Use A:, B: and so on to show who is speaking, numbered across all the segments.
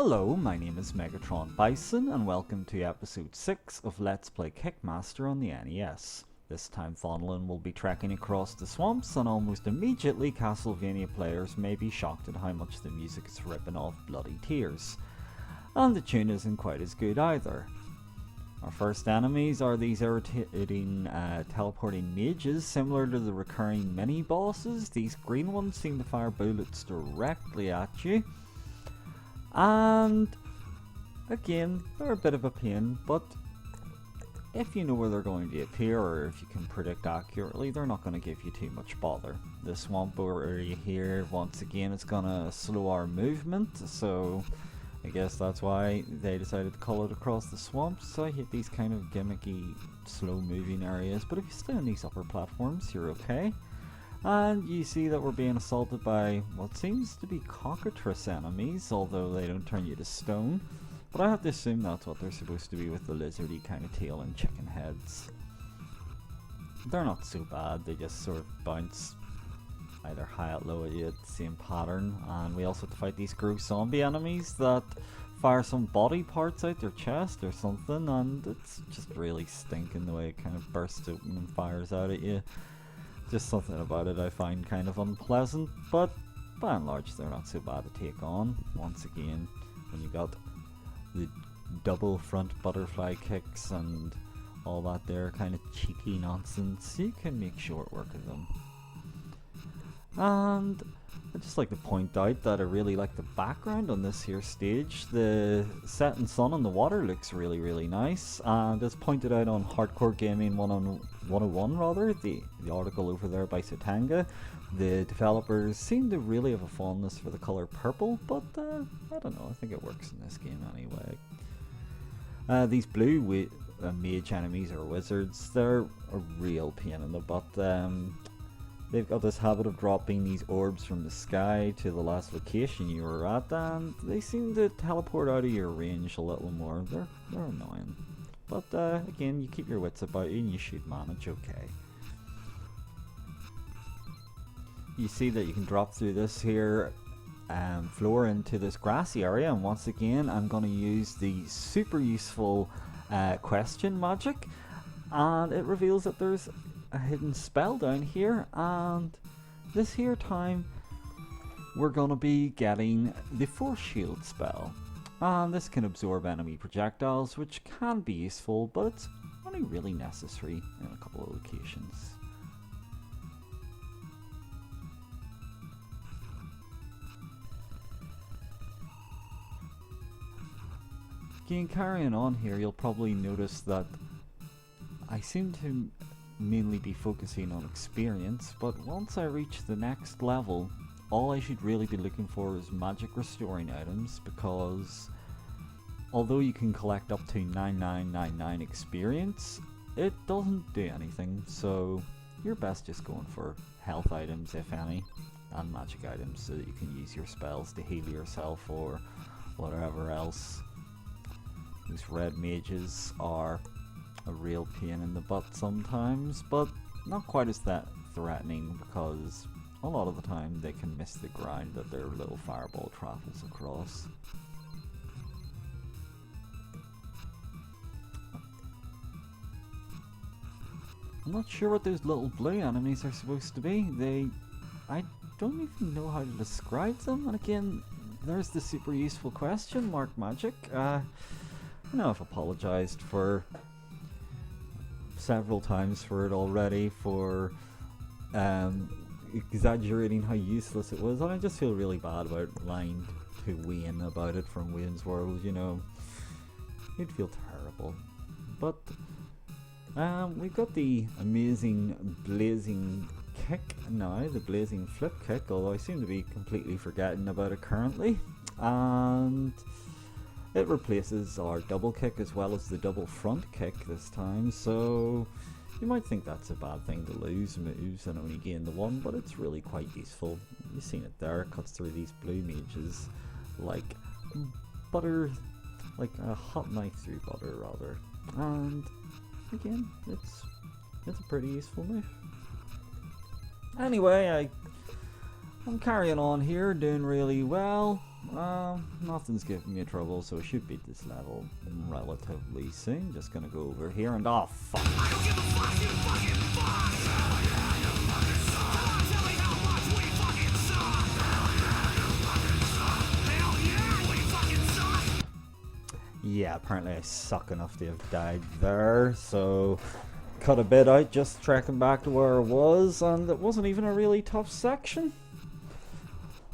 A: Hello, my name is Megatron Bison and welcome to episode 6 of Let's Play Kickmaster on the NES. This time Thonolan will be trekking across the swamps and almost immediately Castlevania players may be shocked at how much the music is ripping off Bloody Tears. And the tune isn't quite as good either. Our first enemies are these irritating teleporting mages similar to the recurring mini-bosses. These green ones seem to fire bullets directly at you. And again, they're a bit of a pain, but if you know where they're going to appear or if you can predict accurately, they're not going to give you too much bother. The swamp area here, once again, it's going to slow our movement, so I guess that's why they decided to call it across the swamps. So I hate these kind of gimmicky, slow moving areas, but if you stay on these upper platforms, you're okay. And you see that we're being assaulted by what seems to be cockatrice enemies, although they don't turn you to stone. But I have to assume that's what they're supposed to be with the lizardy kind of tail and chicken heads. They're not so bad, they just sort of bounce either high or low at you at the same pattern. And we also have to fight these gross zombie enemies that fire some body parts out their chest or something, and it's just really stinking the way it kind of bursts open and fires out at you. Just something about it I find kind of unpleasant, but by and large they're not so bad to take on. Once again, when you got the double front butterfly kicks and all that there kind of cheeky nonsense, you can make short work of them. And I'd just like to point out that I really like the background on this here stage. The setting sun on the water looks really nice, and as pointed out on Hardcore Gaming 101 rather, the article over there by Satanga, the developers seem to really have a fondness for the colour purple, but I don't know, I think it works in this game anyway. These blue mage enemies or wizards, they're a real pain in the butt. They've got this habit of dropping these orbs from the sky to the last location you were at, and they seem to teleport out of your range a little more. They're annoying. But again, you keep your wits about you and you should manage okay. You see that you can drop through this here floor into this grassy area, and once again I'm going to use the super useful question magic, and it reveals that there's a hidden spell down here, and this here time we're gonna be getting the Force Shield spell, and this can absorb enemy projectiles, which can be useful, but it's only really necessary in a couple of locations. Again, carrying on here, you'll probably notice that I seem to mainly be focusing on experience, but once I reach the next level, all I should really be looking for is magic restoring items, because although you can collect up to 9999 experience, it doesn't do anything, so you're best just going for health items, if any, and magic items so that you can use your spells to heal yourself or whatever else. These red mages are a real pain in the butt sometimes, but not quite as that threatening, because a lot of the time they can miss the ground that their little fireball travels across. I'm not sure what those little blue enemies are supposed to be. I don't even know how to describe them, and again, there's the super useful question mark magic. I know I've apologized for several times for it already, for exaggerating how useless it was, and I just feel really bad about lying to Wayne about it from Wayne's World, you know. He'd feel terrible. But we've got the amazing blazing kick now, the blazing flip kick, although I seem to be completely forgetting about it currently, and it replaces our double kick as well as the double front kick this time, so you might think that's a bad thing to lose moves and only gain the one, but it's really quite useful. You've seen it there, it cuts through these blue mages like butter, like a hot knife through butter rather, and again, it's a pretty useful move. Anyway, I'm carrying on here, doing really well. Nothing's giving me trouble, so I should beat this level relatively soon. Just gonna go over here and oh fuck. I don't give a fuck, you fucking fuck! Tell me how much we fucking suck! Hell yeah, we fucking suck! Yeah, apparently I suck enough to have died there, so cut a bit out just tracking back to where I was, and it wasn't even a really tough section.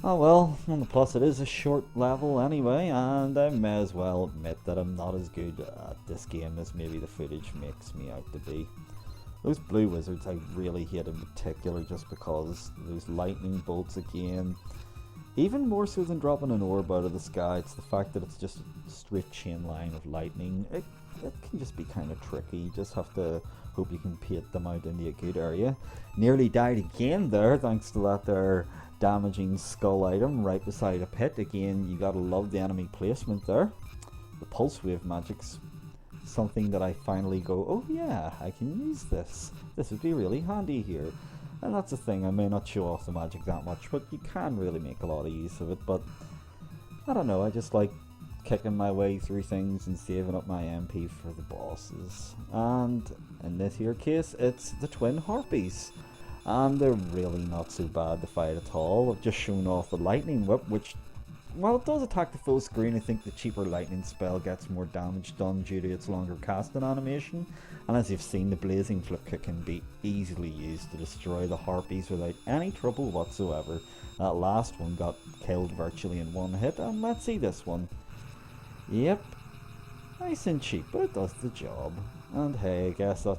A: Oh well, on the plus it is a short level anyway, and I may as well admit that I'm not as good at this game as maybe the footage makes me out to be. Those blue wizards I really hate in particular, just because those lightning bolts again. Even more so than dropping an orb out of the sky, it's the fact that it's just a straight chain line of lightning. It can just be kind of tricky. You just have to hope you can paint them out into a good area. Nearly died again there, thanks to that there damaging skull item right beside a pit. Again, you gotta love the enemy placement there. The pulse wave magic's something that I finally go, oh yeah, I can use this. This would be really handy here. And that's the thing, I may not show off the magic that much, but you can really make a lot of use of it. But I don't know, I just like kicking my way through things and saving up my MP for the bosses. And in this here case, it's the twin harpies. And they're really not so bad to fight at all. I've just shown off the lightning whip, which, while it does attack the full screen, I think the cheaper lightning spell gets more damage done due to its longer casting animation. And as you've seen, the blazing flip kick can be easily used to destroy the harpies without any trouble whatsoever. That last one got killed virtually in one hit, and let's see this one. Yep, nice and cheap, but it does the job. And hey, I guess that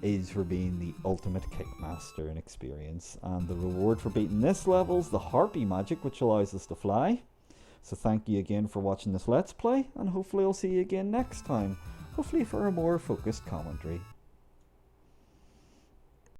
A: is for being the ultimate Kickmaster in experience, and the reward for beating this level is the harpy magic, which allows us to fly. So thank you again for watching this Let's Play, and hopefully I'll see you again next time, hopefully for a more focused commentary.